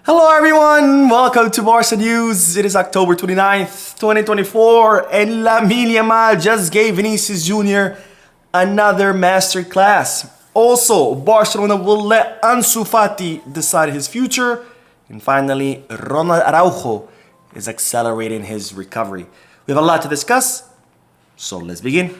Hello everyone, welcome to Barca News. It is October 29th, 2024, and Lamine Yamal just gave Vinicius Jr. another masterclass. Also, Barcelona will let Ansu Fati decide his future. And finally, Ronald Araujo is accelerating his recovery. We have a lot to discuss, so let's begin.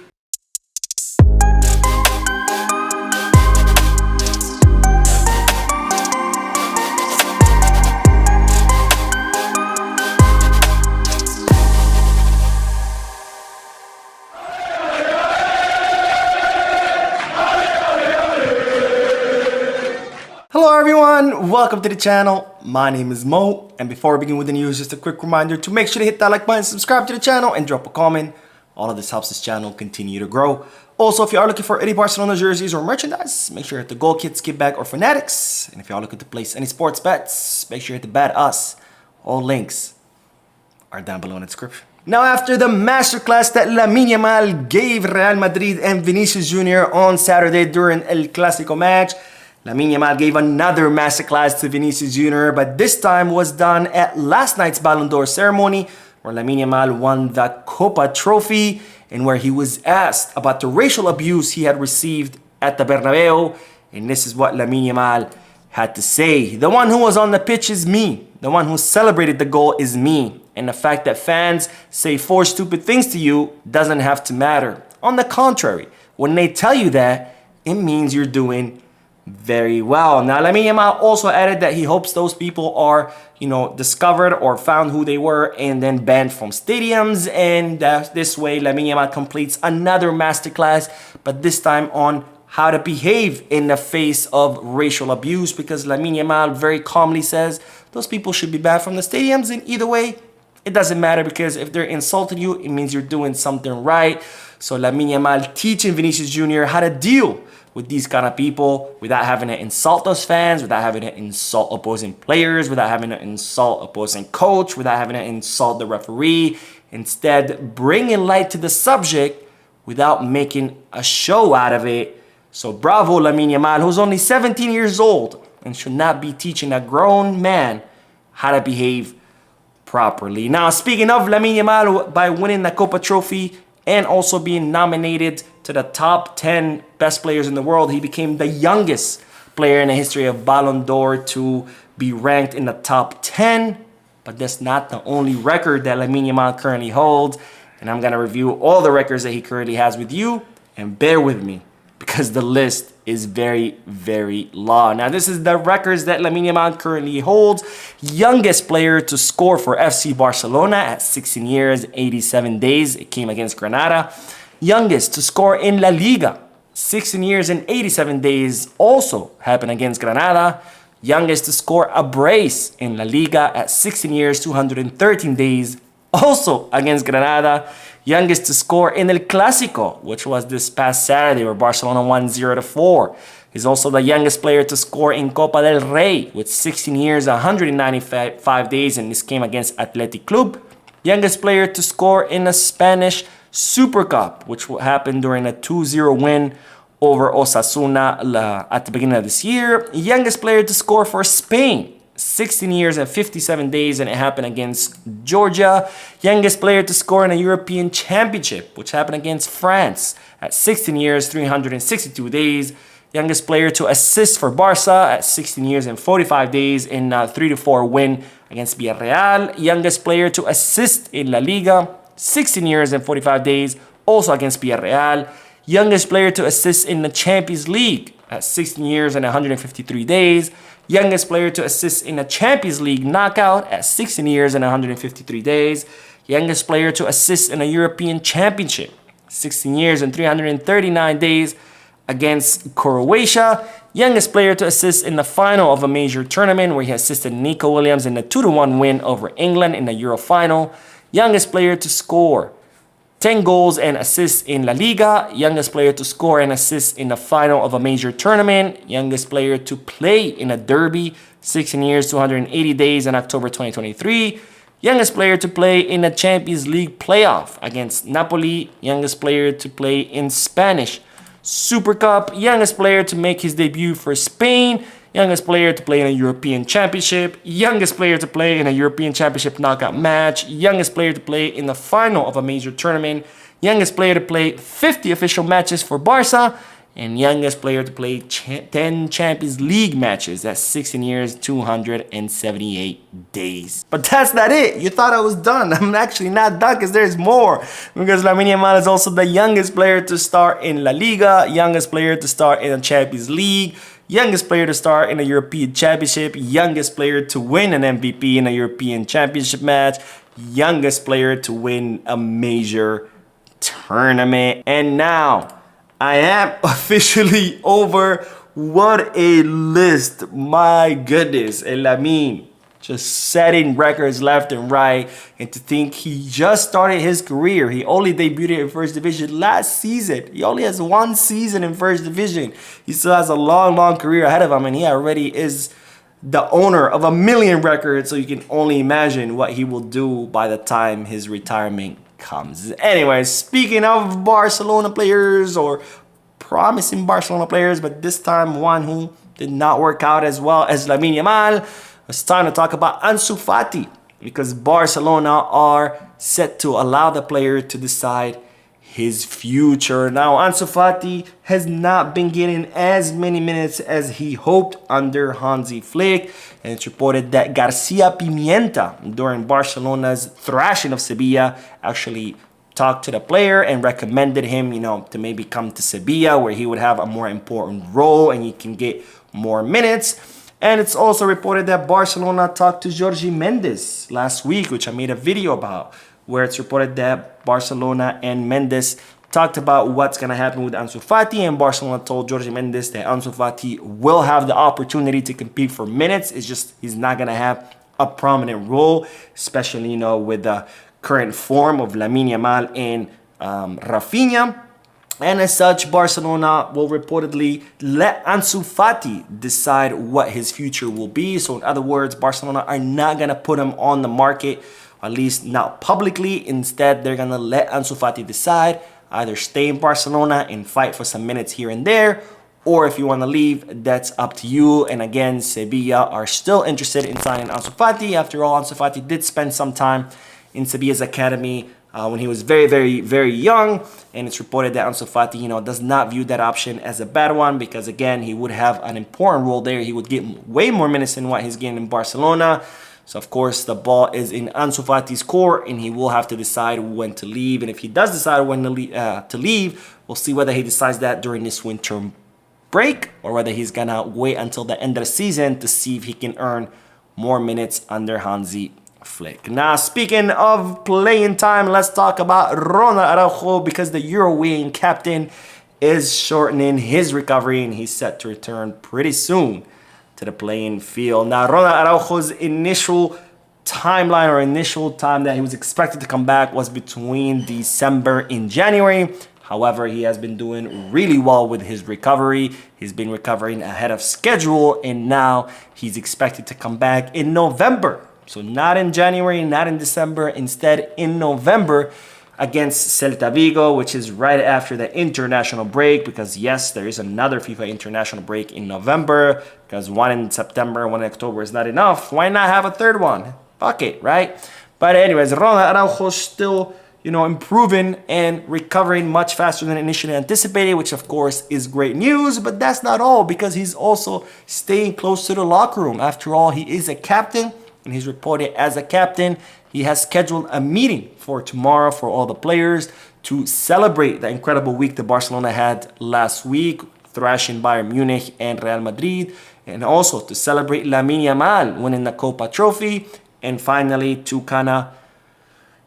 Hello everyone, welcome to the channel. My name is Mo, and before we begin with the news, just a quick reminder to make sure to hit that like button, subscribe to the channel, and drop a comment. All of this helps this channel continue to grow. Also, if you are looking for any Barcelona jerseys or merchandise, make sure to hit the Goal Kit, Skip Back, or Fanatics. And if you are looking to place any sports bets, make sure to hit the Bet Us. All links are down below in the description. Now, after the masterclass that Lamine Yamal gave Real Madrid and Vinicius Jr. on Saturday during El Clasico match, Lamine Yamal gave another masterclass to Vinicius Jr., but this time was done at last night's Ballon d'Or ceremony, where Lamine Yamal won the Copa trophy and where he was asked about the racial abuse he had received at the Bernabeu. And this is what Lamine Yamal had to say. The one who was on the pitch is me. The one who celebrated the goal is me. And the fact that fans say 4 stupid things to you doesn't have to matter. On the contrary, when they tell you that, it means you're doing very well. Now, Lamine Yamal also added that he hopes those people are, discovered or found who they were and then banned from stadiums. And this way, Lamine Yamal completes another masterclass, but this time on how to behave in the face of racial abuse, because Lamine Yamal very calmly says those people should be banned from the stadiums. And either way, it doesn't matter, because if they're insulting you, it means you're doing something right. So Lamine Yamal teaching Vinicius Jr. how to deal with these kind of people without having to insult those fans, without having to insult opposing players, without having to insult opposing coach, without having to insult the referee. Instead, bringing light to the subject without making a show out of it. So bravo, Lamine Yamal, who's only 17 years old and should not be teaching a grown man how to behave properly. Now, speaking of Lamine Yamal, by winning the Copa trophy and also being nominated to the top 10 best players in the world, he became the youngest player in the history of Ballon d'Or to be ranked in the top 10. But that's not the only record that Lamine Yamal currently holds. And I'm going to review all the records that he currently has with you. And bear with me, because the list is very, very long. Now, this is the records that Lamine Yamal currently holds. Youngest player to score for FC Barcelona at 16 years, 87 days. It came against Granada. Youngest to score in La Liga, 16 years and 87 days, also happened against Granada. Youngest to score a brace in La Liga at 16 years, 213 days, also against Granada. Youngest to score in El Clasico, which was this past Saturday, where Barcelona won 0-4. He's also the youngest player to score in Copa del Rey with 16 years, 195 days, and this came against Athletic Club. Youngest player to score in a Spanish Super Cup, which happened during a 2-0 win over Osasuna at the beginning of this year. Youngest player to score for Spain, 16 years and 57 days, and it happened against Georgia. Youngest player to score in a European Championship, which happened against France at 16 years, 362 days. Youngest player to assist for Barca at 16 years and 45 days in a 3-4 win against Villarreal. Youngest player to assist in La Liga, 16 years and 45 days, also against Villarreal. Youngest player to assist in the Champions League at 16 years and 153 days. Youngest player to assist in a Champions League knockout at 16 years and 153 days. Youngest player to assist in a European Championship, 16 years and 339 days against Croatia. Youngest player to assist in the final of a major tournament, where he assisted Nico Williams in the 2-1 win over England in the Euro final. Youngest player to score 10 goals and assists in La Liga. Youngest player to score and assist in the final of a major tournament. Youngest player to play in a derby, 16 years, 280 days in October 2023. Youngest player to play in a Champions League playoff against Napoli. Youngest player to play in Spanish Super Cup. Youngest player to make his debut for Spain. youngest player to play in a European Championship, youngest player to play in a European Championship knockout match, youngest player to play in the final of a major tournament, youngest player to play 50 official matches for Barca, and youngest player to play 10 Champions League matches. That's 16 years, 278 days. But that's not it. You thought I was done. I'm actually not done because there's more. Because Lamine Yamal is also the youngest player to start in La Liga, youngest player to start in a Champions League, youngest player to start in a European Championship, youngest player to win an MVP in a European Championship match, youngest player to win a major tournament. And now, I am officially over. What a list. My goodness. And Lamine just setting records left and right. And to think he just started his career. He only debuted in First Division last season. He only has one season in First Division. He still has a long, long career ahead of him. And he already is the owner of 1 million records. So you can only imagine what he will do by the time his retirement comes. Anyways, speaking of Barcelona players or promising Barcelona players, but this time one who did not work out as well as Lamine Yamal, it's time to talk about Ansu Fati, because Barcelona are set to allow the player to decide his future. Now, Ansu Fati has not been getting as many minutes as he hoped under Hansi Flick, and it's reported that Garcia Pimienta, during Barcelona's thrashing of Sevilla, actually talked to the player and recommended him, to maybe come to Sevilla, where he would have a more important role and he can get more minutes. And it's also reported that Barcelona talked to Jorge Mendes last week, which I made a video about, where it's reported that Barcelona and Mendes talked about what's going to happen with Ansu Fati, and Barcelona told Jorge Mendes that Ansu Fati will have the opportunity to compete for minutes. It's just he's not going to have a prominent role, especially, with the current form of Lamine Yamal and Rafinha. And as such, Barcelona will reportedly let Ansu Fati decide what his future will be. So in other words, Barcelona are not going to put him on the market, at least not publicly. Instead, they're going to let Ansu Fati decide, either stay in Barcelona and fight for some minutes here and there, or if you want to leave, that's up to you. And again, Sevilla are still interested in signing Ansu Fati. After all, Ansu Fati did spend some time in Sevilla's academy when he was very, very, very young. And it's reported that Ansu Fati, does not view that option as a bad one, because again, he would have an important role there. He would get way more minutes than what he's getting in Barcelona. So of course, the ball is in Ansu Fati's court, and he will have to decide when to leave. And if he does decide when to leave, we'll see whether he decides that during this winter break, or whether he's gonna wait until the end of the season to see if he can earn more minutes under Hansi Flick. Now, speaking of playing time, let's talk about Ronald Araujo, because the Uruguayan captain is shortening his recovery, and he's set to return pretty soon to the playing field. Now, Ronald Araujo's initial timeline, or initial time that he was expected to come back, was between December and January. However, he has been doing really well with his recovery. He's been recovering ahead of schedule, and now he's expected to come back in November. So not in January, not in December, instead in November against Celta Vigo, which is right after the international break, because yes, there is another FIFA international break in November, because one in September, one in October is not enough. Why not have a third one? Fuck it, right? But anyways, Ronald Araujo still, improving and recovering much faster than initially anticipated, which of course is great news. But that's not all, because he's also staying close to the locker room. After all, he is a captain, and he's reported as a captain. He has scheduled a meeting for tomorrow for all the players to celebrate the incredible week that Barcelona had last week, thrashing Bayern Munich and Real Madrid, and also to celebrate Lamine Yamal winning the Copa Trophy, and finally to kind of,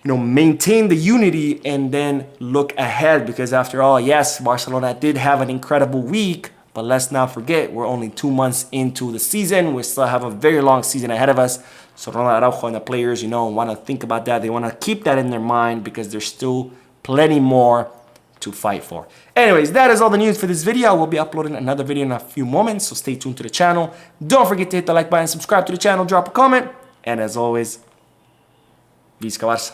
maintain the unity and then look ahead, because after all, yes, Barcelona did have an incredible week, but let's not forget, we're only 2 months into the season. We still have a very long season ahead of us. So Ronald Araujo and the players, want to think about that. They want to keep that in their mind, because there's still plenty more to fight for. Anyways, that is all the news for this video. We'll be uploading another video in a few moments, so stay tuned to the channel. Don't forget to hit the like button, subscribe to the channel, drop a comment, and as always, Visca Barça.